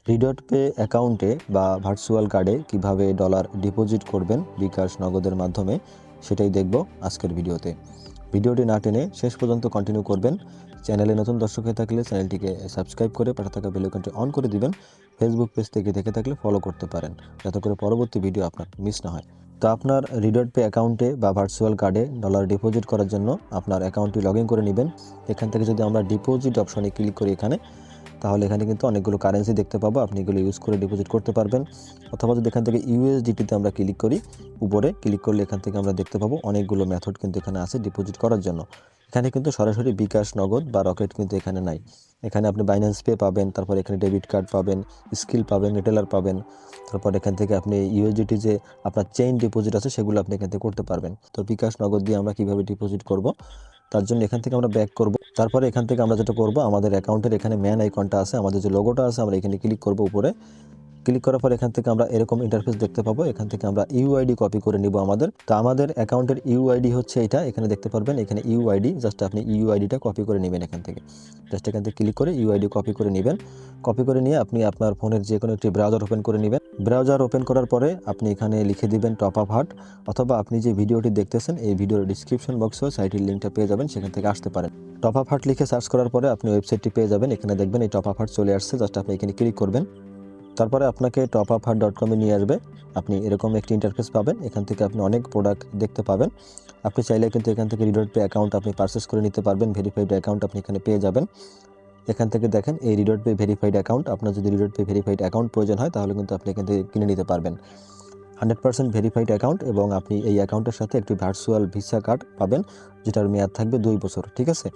রিডট pay অ্যাকাউন্টে বা virtual কার্ডে কিভাবে ডলার ডিপোজিট করবেন বিকাশ নগদের মাধ্যমে সেটাই দেখব আজকের ভিডিওতে। ভিডিওটি না টেনে শেষ পর্যন্ত কন্টিনিউ করবেন। চ্যানেলে নতুন দর্শক হয়ে থাকলে চ্যানেলটিকে সাবস্ক্রাইব করে পাশে থাকা বেল আইকনটি অন করে দিবেন। ফেসবুক পেজ থেকে দেখে থাকলে ফলো করতে পারেন, যাতে করে পরবর্তী ভিডিও আপনার মিস না হয়। তো আপনার রিডট পে অ্যাকাউন্টে বা ভার্চুয়াল কার্ডে ডলার ডিপোজিট করার জন্য আপনার অ্যাকাউন্টটি লগ ইন করে নেবেন। এখান থেকে যদি আমরা ডিপোজিট অপশনে ক্লিক করি তাহলে এখানে কিন্তু অনেকগুলো কারেন্সি দেখতে পাবো, আপনি এগুলো ইউজ করে ডিপোজিট করতে পারবেন। অথবা যদি এখান থেকে ইউএসডিটিতে আমরা ক্লিক করি, উপরে ক্লিক করলে এখান থেকে আমরা দেখতে পাবো অনেকগুলো মেথড কিন্তু এখানে আছে ডিপোজিট করার জন্য। এখানে কিন্তু সরাসরি বিকাশ নগদ বা রকেট কিন্তু এখানে নাই। এখানে আপনি বাইন্যান্স পে পাবেন, তারপর এখানে ডেবিট কার্ড পাবেন, স্কিল পাবেন, রিটেলার পাবেন। তারপর এখান থেকে আপনি ইউএসডিটি যে আপনার চেইন ডিপোজিট আছে সেগুলো আপনি এখান থেকে করতে পারবেন। তো বিকাশ নগদ দিয়ে আমরা কিভাবে ডিপোজিট করব, তার জন্য এখান থেকে আমরা ব্যাক করব। তারপরে এখান থেকে আমরা যেটা করব, আমাদের অ্যাকাউন্টের এখানে ম্যান আইকনটা আছে, আমাদের যে লোগোটা আছে আমরা এখানে ক্লিক করব। উপরে ক্লিক করার পর এখান থেকে আমরা এরকম ইন্টারফেস দেখতে পাবো। এখান থেকে আমরা ইউআইডি কপি করে নিব আমাদের। তো আমাদের অ্যাকাউন্টের ইউআইডি হচ্ছে এটা, এখানে দেখতে পারবেন এখানে ইউআইডি। জাস্ট আপনি ইউআইডিটা কপি করে নেবেন এখান থেকে। জাস্ট এখান থেকে ক্লিক করে ইউআইডি কপি করে নেবেন। কপি করে নিয়ে আপনি আপনার ফোনের যে কোনো একটি ব্রাউজার ওপেন করে নেবেন। ব্রাউজার ওপেন করার পরে আপনি এখানে লিখে দিবেন টপ আপ হার্ট, অথবা আপনি যে ভিডিওটি দেখতেছেন এই ভিডিওর ডিসক্রিপশন বক্সেও সাইটের লিঙ্কটা পেয়ে যাবেন, সেখান থেকে আসতে পারেন। টপ আপ হার্ট লিখে সার্চ করার পরে আপনি ওয়েবসাইটটি পেয়ে যাবেন। এখানে দেখবেন এই টপ আপ হার্ট চলে আসছে, জাস্ট আপনি এখানে ক্লিক করবেন। তারপরে আপনাকে topupheart.com নিয়ে আসবে। আপনি এরকম একটি ইন্টারফেস পাবেন। এখান থেকে আপনি অনেক প্রোডাক্ট দেখতে পাবেন। আপনি চাইলে কিন্তু এখান থেকে রিডট পে অ্যাকাউন্ট আপনি পারচেস করে নিতে পারবেন। ভেরিফাইড অ্যাকাউন্ট আপনি এখানে পেয়ে যাবেন। এখান থেকে দেখেন এই রিডট পে ভেরিফাইড অ্যাকাউন্ট। আপনার যদি রিডট পে ভেরিফাইড অ্যাকাউন্ট প্রয়োজন হয় তাহলে কিন্তু আপনি এখান থেকে কিনে নিতে পারবেন। 100% ভেরিফাইড অ্যাকাউন্ট, এবং আপনি এই অ্যাকাউন্টের সাথে একটি ভার্চুয়াল ভিসা কার্ড পাবেন, যেটার মেয়াদ থাকবে 2 বছর। ঠিক আছে,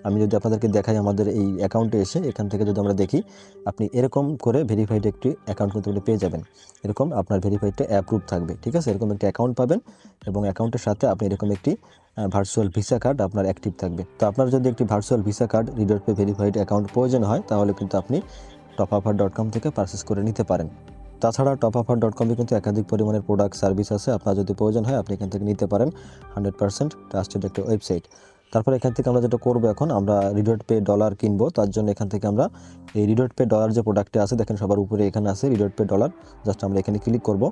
আমি যদি আপনাদেরকে দেখাই আমাদের এই অ্যাকাউন্টে এসে, এখান থেকে যদি আমরা দেখি, আপনি এরকম করে ভেরিফাইড একটি অ্যাকাউন্ট কিন্তু আপনি পেয়ে যাবেন। এরকম আপনার ভেরিফাইডটা অ্যাপ্রুভ থাকবে। ঠিক আছে, এরকম একটি অ্যাকাউন্ট পাবেন, এবং অ্যাকাউন্টের সাথে আপনি এরকম একটি ভার্চুয়াল ভিসা কার্ড আপনার অ্যাক্টিভ থাকবে। তো আপনার যদি একটি virtual visa card Redot pay verified account প্রয়োজন হয় তাহলে কিন্তু আপনি topupheart.com থেকে পারচেস করে নিতে পারেন। তাছাড়া topupheart.com-এ কিন্তু একাধিক পরিমাণের প্রোডাক্ট সার্ভিস আছে, আপনার যদি প্রয়োজন হয় আপনি এখান থেকে নিতে পারেন। 100% ট্রাস্টেড একটা ওয়েবসাইট। তারপর এখান থেকে আমরা যেটা করবো, এখন আমরা রিডট পে ডলার কিনবো, তার জন্য এখান থেকে আমরা এই রিডট পে ডলার যে প্রোডাক্টটা আছে, দেখেন সবার উপরে এখানে আছে রিডট পে ডলার। জাস্ট আমরা এখানে ক্লিক করব।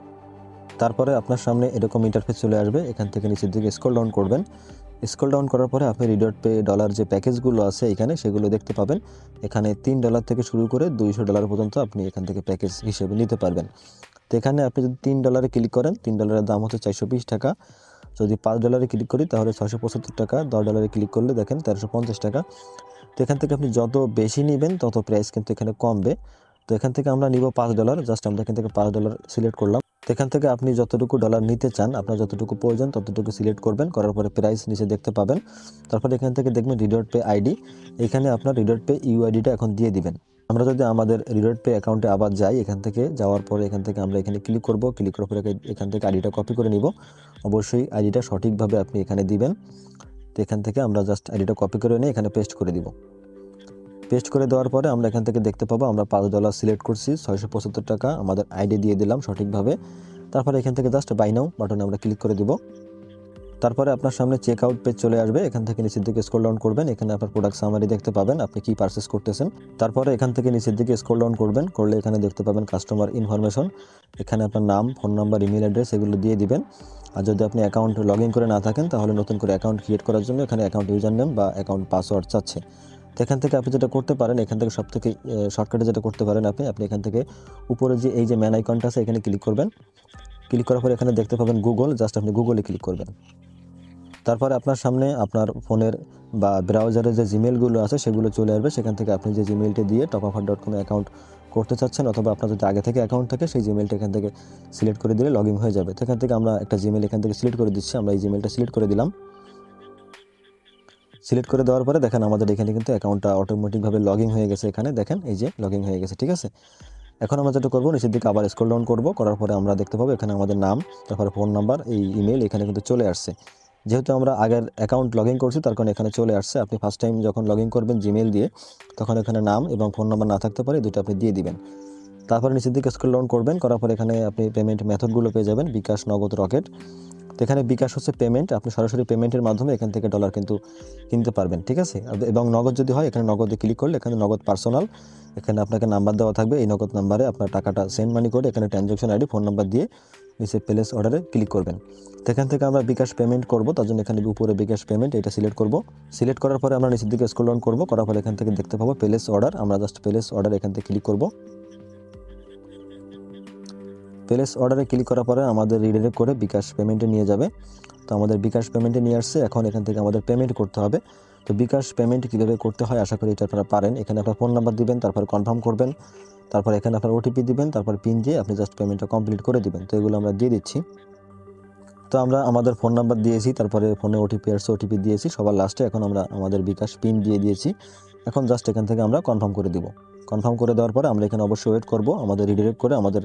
তারপরে আপনার সামনে এরকম ইন্টারফেস চলে আসবে। এখান থেকে নিচের দিকে স্ক্রল ডাউন করবেন। স্ক্রল ডাউন করার পরে আপনি রিডট পে ডলার যে প্যাকেজগুলো আছে এখানে, সেগুলো দেখতে পাবেন। এখানে $3 থেকে শুরু করে $200 পর্যন্ত আপনি এখান থেকে প্যাকেজ হিসেবে নিতে পারবেন। তো এখানে আপনি যদি $3 ক্লিক করেন, $3 দাম হচ্ছে 420 টাকা। যদি $5 ক্লিক করি তাহলে 675 টাকা। $10 ক্লিক করলে দেখেন 1350 টাকা। তো এখান থেকে আপনি যত বেশি নেবেন তত প্রাইস কিন্তু এখানে কমবে। তো এখান থেকে আমরা নিব $5। জাস্ট আমরা এখান থেকে $5 সিলেক্ট করলাম। তো এখান থেকে আপনি যতটুকু ডলার নিতে চান, আপনার যতটুকু প্রয়োজন ততটুকু সিলেক্ট করবেন। করার পরে প্রাইস নিচে দেখতে পাবেন। তারপর এখান থেকে দেখবেন রিডট পে আইডি। এখানে আপনার রিডট পে ইউআইডিটা এখন দিয়ে দিবেন। আমরা যদি আমাদের রিডট পে অ্যাকাউন্টে আবার যাই, এখান থেকে যাওয়ার পরে এখান থেকে আমরা এখানে ক্লিক করব। ক্লিক করার পরে এখান থেকে আইডিটা কপি করে নিব। অবশ্যই আইডিটা সঠিকভাবে আপনি এখানে দিবেন। তো এখান থেকে আমরা জাস্ট আইডিটা কপি করে নিয়ে এখানে পেস্ট করে দিব। পেস্ট করে দেওয়ার পরে আমরা এখান থেকে দেখতে পাবো আমরা $5 সিলেক্ট করছি, 675 টাকা আমাদের আইডি দিয়ে দিলাম সঠিকভাবে। তারপরে এখান থেকে জাস্ট বাই নাও বাটনে আমরা ক্লিক করে দিব। তারপরে আপনার সামনে চেক আউট পেজ চলে আসবে। এখান থেকে নিচের দিকে স্ক্রল ডাউন করবেন। এখানে আপনার প্রোডাক্ট সামারি দেখতে পাবেন, আপনি কি পারচেস করতেছেন। তারপরে এখান থেকে নিচের দিকে স্ক্রল ডাউন করবেন, করলে এখানে দেখতে পাবেন কাস্টমার ইনফরমেশন। এখানে আপনার নাম, ফোন নাম্বার, ইমেল অ্যাড্রেস এগুলো দিয়ে দিবেন। আর যদি আপনি অ্যাকাউন্ট লগ ইন করে না থাকেন তাহলে নতুন করে অ্যাকাউন্ট ক্রিয়েট করার জন্য এখানে অ্যাকাউন্ট ইউজার নেম বা অ্যাকাউন্ট পাসওয়ার্ড চাচ্ছে। তো এখান থেকে আপনি যেটা করতে পারেন, এখান থেকে সবথেকে শর্টকাটে যেটা করতে পারেন, আপনি এখান থেকে উপরে যে এই যে ম্যান আইকনটা আছে এখানে ক্লিক করবেন। ক্লিক করার পরে এখানে দেখতে পাবেন গুগল, জাস্ট আপনি গুগলে ক্লিক করবেন। তারপরে আপনার সামনে আপনার ফোনের বা ব্রাউজারে যে জিমেলগুলো আছে সেগুলো চলে আসবে। সেখান থেকে আপনি যে জিমেলটি দিয়ে topupheart.com অ্যাকাউন্ট করতে চাচ্ছেন, অথবা আপনার যদি আগে থেকে অ্যাকাউন্ট থাকে সেই জিমেলটা এখান থেকে সিলেক্ট করে দিলে লগ ইন হয়ে যাবে। তো এখান থেকে আমরা একটা জিমেল এখান থেকে সিলেক্ট করে দিচ্ছি। আমরা এই জিমেলটা সিলেক্ট করে দিলাম। সিলেক্ট করে দেওয়ার পরে দেখেন আমাদের এখানে কিন্তু অ্যাকাউন্টটা অটোমেটিকভাবে লগ ইন হয়ে গেছে। এখানে দেখেন এই যে লগ ইন হয়ে গেছে। ঠিক আছে, এখন আমরা যেটা করবো, নিচের দিকে আবার স্ক্রল ডাউন করবো। করার পরে আমরা দেখতে পাবো এখানে আমাদের নাম, তারপরে ফোন নাম্বার, এই ইমেল এখানে কিন্তু চলে আসছে। যেহেতু আমরা আগের অ্যাকাউন্ট লগ ইন করছি তার কারণে এখানে চলে আসছে। আপনি ফার্স্ট টাইম যখন লগ ইন করবেন জিমেল দিয়ে, তখন এখানে নাম এবং ফোন নাম্বার না থাকতে পারে, দুটো আপনি দিয়ে দিবেন। তারপরে নিচের দিকে স্ক্রল ডাউন করবেন, করার পরে এখানে আপনি পেমেন্ট মেথডগুলো পেয়ে যাবেন, বিকাশ, নগদ, রকেট। তো এখানে বিকাশ হচ্ছে পেমেন্ট, আপনি সরাসরি পেমেন্টের মাধ্যমে এখান থেকে ডলার কিন্তু কিনতে পারবেন, ঠিক আছে। এবং নগদ যদি হয় এখানে নগদে ক্লিক করলে এখানে নগদ পার্সোনাল, এখানে আপনাকে নাম্বার দেওয়া থাকবে, এই নগদ নাম্বারে আপনার টাকাটা সেন্ড মানি করে এখানে ট্রানজ্যাকশন আইডি ফোন নাম্বার দিয়ে নিচে প্লেস অর্ডারে ক্লিক করবেন। তো এখান থেকে আমরা বিকাশ পেমেন্ট করব, তার জন্য এখানে উপরে বিকাশ পেমেন্ট এটা সিলেক্ট করব। সিলেক্ট করার পরে আমরা নিচের দিকে স্ক্রল ডাউন করব, করার পরে এখান থেকে দেখতে পাবো প্লেস অর্ডার, আমরা জাস্ট প্লেস অর্ডার এখান থেকে ক্লিক করব। প্লেস অর্ডারে ক্লিক করার পরে আমাদের রিডাইরেক্ট করে বিকাশ পেমেন্টে নিয়ে যাবে। তো আমাদের বিকাশ পেমেন্টে নিয়ে আসছে, এখন এখান থেকে আমাদের পেমেন্ট করতে হবে। তো বিকাশ পেমেন্ট কীভাবে করতে হয় আশা করি এটা আপনারা পারেন। এখানে আপনার ফোন নাম্বার দিবেন, তারপর কনফার্ম করবেন, তারপর এখানে আপনার ওটিপি দিবেন, তারপর পিন দিয়ে আপনি জাস্ট পেমেন্টটা কমপ্লিট করে দিবেন। তো এগুলো আমরা দিয়ে দিচ্ছি। তো আমরা আমাদের ফোন নাম্বার দিয়েছি, তারপরে ফোনে ওটিপি আসছে, ওটিপি দিয়েছি সবার লাস্টে। এখন আমরা আমাদের বিকাশ পিন দিয়ে দিয়েছি, এখন জাস্ট এখান থেকে আমরা কনফার্ম করে দিব। কনফার্ম করে দেওয়ার পরে আমরা এখানে অবশ্যই ওয়েট করব, আমাদের রিডাইরেক্ট করে আমাদের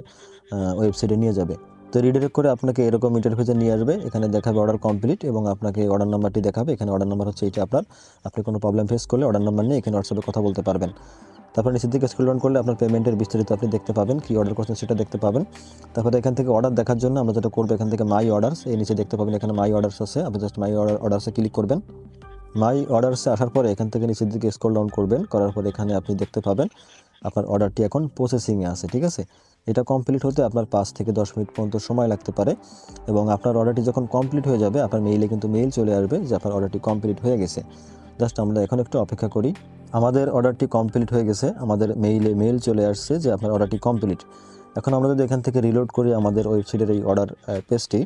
ওয়েবসাইটে নিয়ে যাবে। তো রিডাইরেক্ট করে আপনাকে এরকম ইন্টারফেসে নিয়ে আসবে, এখানে দেখাবে অর্ডার কমপ্লিট এবং আপনাকে অর্ডার নাম্বারটি দেখাবে। এখানে অর্ডার নাম্বার হচ্ছে এটা আপনার, আপনি কোনো প্রবলেম ফেস করলে অর্ডার নাম্বার নিয়ে এখানে হোয়াটসঅ্যাপে কথা বলতে পারবেন। তারপর নিচের দিকে স্ক্রল ডাউন করলে আপনার পেমেন্টের বিস্তারিত আপনি দেখতে পাবেন, কী অর্ডার করছেন সেটা দেখতে পাবেন। তারপরে এখান থেকে অর্ডার দেখার জন্য আমরা যেটা করবো, এখান থেকে মাই অর্ডার্স, এই নিচে দেখতে পাবেন এখানে মাই অর্ডার্স আছে, আপনি জাস্ট মাই অর্ডার্সে ক্লিক করবেন। মাই অর্ডার্সে আসার পরে এখান থেকে নিচের দিকে স্ক্রল ডাউন করবেন, করার পরে এখানে আপনি দেখতে পাবেন আপনার অর্ডারটি এখন প্রসেসিংয়ে আছে, ঠিক আছে। এটা কমপ্লিট হতে আপনার 5 থেকে 10 মিনিট পর্যন্ত সময় লাগতে পারে এবং আপনার অর্ডারটি যখন কমপ্লিট হয়ে যাবে আপনার মেইলে কিন্তু মেইল চলে আসবে যে আপনার অর্ডারটি কমপ্লিট হয়ে গেছে। জাস্ট আমরা এখন একটু অপেক্ষা করি। আমাদের অর্ডারটি কমপ্লিট হয়ে গেছে, আমাদের মেইলে মেইল চলে আসছে যে আপনার অর্ডারটি কমপ্লিট। এখন আমরা যদি এখান থেকে রিলোড করি আমাদের ওয়েবসাইটের এই অর্ডার পেজটি,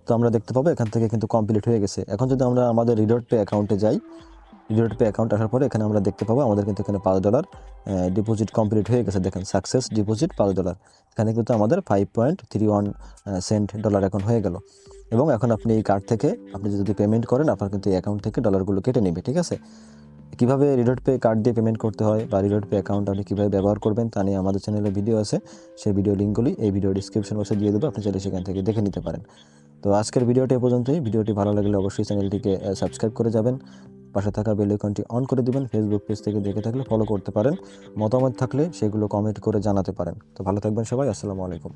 তো আমরা দেখতে পাবো এখান থেকে কিন্তু কমপ্লিট হয়ে গেছে। এখন যদি আমরা আমাদের রিডার্ট পে অ্যাকাউন্টে যাই, রিডার্ট পে অ্যাকাউন্ট আসার পরে এখানে আমরা দেখতে পাবো আমাদের কিন্তু এখানে $5 ডিপোজিট কমপ্লিট হয়ে গেছে। দেখেন সাকসেস ডিপোজিট $5, এখানে কিন্তু আমাদের 5.31 সেন্ট ডলার এখন হয়ে গেল। এবং এখন আপনি এই কার্ড থেকে আপনি যদি পেমেন্ট করেন আপনার কিন্তু এই অ্যাকাউন্ট থেকে ডলারগুলো কেটে নেবে, ঠিক আছে। কীভাবে রিডার্ট পে কার্ড দিয়ে পেমেন্ট করতে হয় বা রিডার্ট পে অ্যাকাউন্ট আপনি কীভাবে ব্যবহার করবেন তা নিয়ে আমাদের চ্যানেলে ভিডিও আছে, সেই ভিডিও লিঙ্কগুলি এই ভিডিও ডিসক্রিপশন বক্সে দিয়ে দেবো, আপনি চাইলে সেখান থেকে দেখে নিতে পারেন। তো আজকের ভিডিওটি এ পর্যন্তই। ভিডিওটি ভালো লাগলে অবশ্যই চ্যানেলটিকে সাবস্ক্রাইব করে যাবেন, পাশে থাকা বেল আইকনটি অন করে দিবেন। ফেসবুক পেজ থেকে দেখে থাকলে ফলো করতে পারেন, মতামত থাকলে সেগুলো কমেন্ট করে জানাতে পারেন। তো ভালো থাকবেন সবাই, আসসালামু আলাইকুম।